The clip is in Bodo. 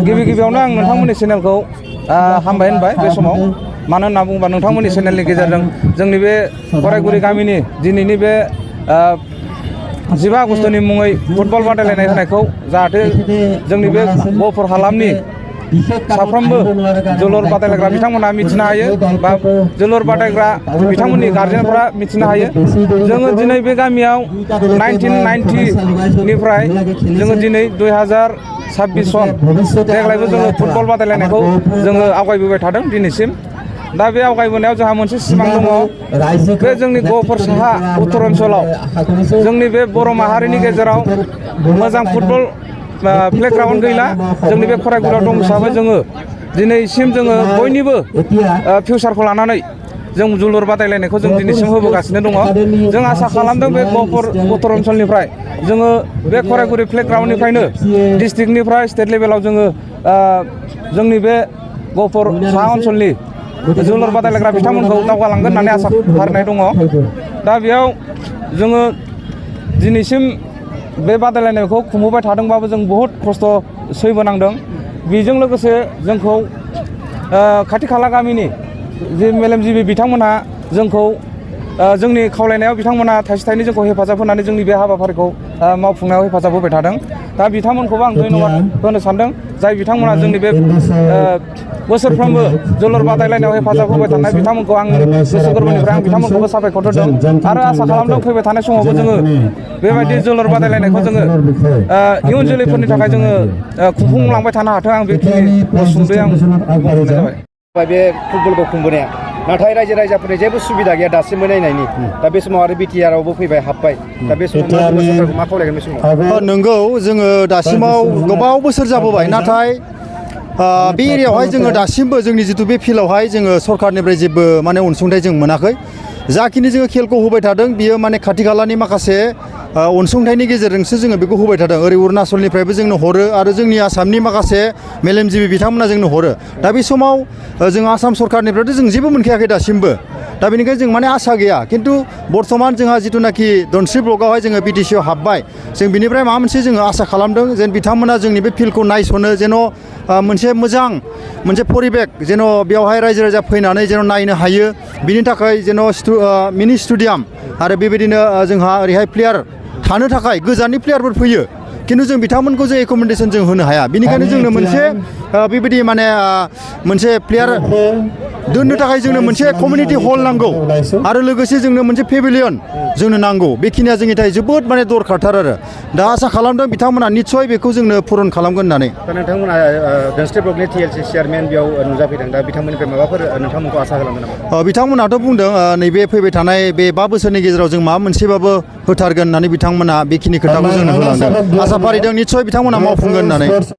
गिबियावनो आं नोंथांमोननि चेनेलखौ हामबाय होनबाय बे समाव मानो होनना बुङोबा नोंथांमोननि चेनेलनि गेजेरजों जोंनि बे गरायगुरि गामिनि दिनैनि बे 15 आगस्तनि मुङै फुटबल बादायलायनाय होनायखौ जाहाथे जोंनि बे गहपुर हालामनि साफ्रोमबो जोलुर बादायलायग्रा बिथांमोना मिथिनो हायो बा जोलुर बादायग्रा बिथांमोननि गार्जेनफोरा मिथिनो हायो। जोङो दिनै बे गामियाव 1990 निफ्राय जोङो दिनै 2026 सन देग्लायबो जोङो फुटबल बादायलायनायखौ जोङो आवगायबोबाय थादों दिनैसिम। दा बे आवगायबोनायाव जोंहा मोनसे सिमां दङ बे जोंनि गहपुर साहा उत्तर ओनसोलाव जोंनि बे बर' माहारिनि गेजेराव मोजां फुटबल प्लेग्राउन्ड गैला जोंनि बे खरायगुरियाव दं हिसाबै जोङो दिनैसिम जोङो बयनिबो फिउचारखौ लानानै जों जोलुर बादायलायनायखौ जों दिनैसिम होबोगासिनो दङ। जों आसा खालामदों बे गहपुर उत्तर ओनसोलनिफ्राय जोङो बे खरायगुरि प्लेग्राउन्डनिफ्रायनो डिस्ट्रिक्टनिफ्राय स्टेट लेभेलाव जोङो जोंनि बे गहपुर साहा ओनसोलनि जोलुर बादायलायग्रा बिथांमोनखौ दावगालांगोन होननानै आसा फारिनाय दङ। दा बेयाव जोङो दिनैसिम बे बादायलायनायखौ खुंबोबाय थादोंबाबो जों बहुद खस्थ' सैबोनांदों। बेजों लोगोसे जोंखौ खाथि खाला गामिनि जे मेलेमजिबि बिथांमोनहा जोंखौ जोंनि खावलायनायाव बिथांमोना थाइसे थाइनै जोंखौ हेफाजाब होनानै जोंनि बे हाबाफारिखौ मावफुंनायाव हेफाजाब होबाय थादों। दा बिथांमोनखौबो आं धन्यबाद होनो सानदों जाय बिथांमोना जोंनि बे बोसोरफ्रोमबो जोलुर बादायलायनायाव हेफाजाब होबाय थानाय बिथांमोनखौ आं गोसो गोरबोनिफ्राय आं बिथांमोनखौबो साबायखर होदों आरो आसा खालामदों फैबाय थानाय समावबो जोङो बेबायदि जोलुर बादायलायनायखौ जोङो इयुन जोलैफोरनि थाखाय जोङो खुंफुंलांबाय थानो हाथों आं बेखिनि सुंद'यै आं बुंनाय जाबाय। बे फुटबलखौ खुंबोनाया नाथाय रायजो राजाफोरनि जेबो सुबिदा गैया दासिमबो नायनायनि। दा बे समाव आरो बिटिआरआवबो फैबाय हाबबाय। दा बे समाव सरकारखौ मा खावलायगोन बे समाव? नंगौ जोङो दासिमाव गोबाव बोसोर जाबोबाय नाथाय बे एरियायावहाय जोङो दासिमबो जोंनि जितु बे फिल्डआवहाय जोङो सरकारनिफ्राय जेबो माने अनसुंथाइ जों मोनाखै। जाखिनि जोङो खेलखौ होबाय थादों बियो माने खाथि खालानि माखासे अनसुंथाइनि गेजेरजोंसो जोङो बेखौ होबाय थादों। ओरै अरुणाचलनिफ्रायबो जोंनो हरो आरो जोंनि आसामनि माखासे मेलेमजिबि बिथांमोना जोंनो हरो। दा बे समाव जों आसाम सरकारनिफ्रायथ' जों जेबो मोनखायाखै दासिमबो। दा बेनिखायनो जों माने आसा गैया। खिन्थु बर्थमान जोंहा जिथुनाखि धोनस्रि ब्लकआवहाय जोङो बिटिसिआव हाबबाय जों बिनिफ्राय माबा मोनसे जोङो आसा खालामदों जेन बिथांमोना जोंनि बे फिल्डखौ नायस'नो जेन' मोनसे मोजां मोनसे परिबेक जेन' बेवहाय रायजो राजा फैनानै जेन' नायनो हायो बिनि थाखाय जेन' मिनि स्टेडियाम आरो बेबायदिनो जोंहा ओरैहाय प्लेयार थानो थाखाय गोजाननि प्लेयारफोर फैयो खिन्थु जों बिथांमोनखौ जों एकोमोडेसन जों होनो हाया। बेनिखायनो जोंनो मोनसे बेबायदि माने मोनसे प्लेयार दोननो थाखाय जोंनो मोनसे कमिउनिटि हल नांगौ आरो लोगोसे जोंनो मोनसे पेभिलियन जोंनो नांगौ। बेखिनिया जोंनि थाखाय जोबोद माने दरखारथार आरो दा आसा खालामदों बिथांमोना निस्सय बेखौ जोंनो पुरन खालामगोन होननानै। दा नोंथांमोना धोनस्रि ब्लकनि TLC चेयारमेन बेयाव नुजाफैदों। दा बिथांमोननिफ्राय माबाफोर नोंथांमोनखौ आसा खालामदों नामा? बिथांमोनाथ' बुंदों नैबे फैबाय थानाय बे 5 बोसोरनि गेजेराव जों माबा मोनसेबाबो होथारगोन होननानै बिथांमोना बेखिनि खोथाखौ जोंनो होलांदों। आसा फारिदों निस्सय बिथांमोना मावफुंगोन होननानै।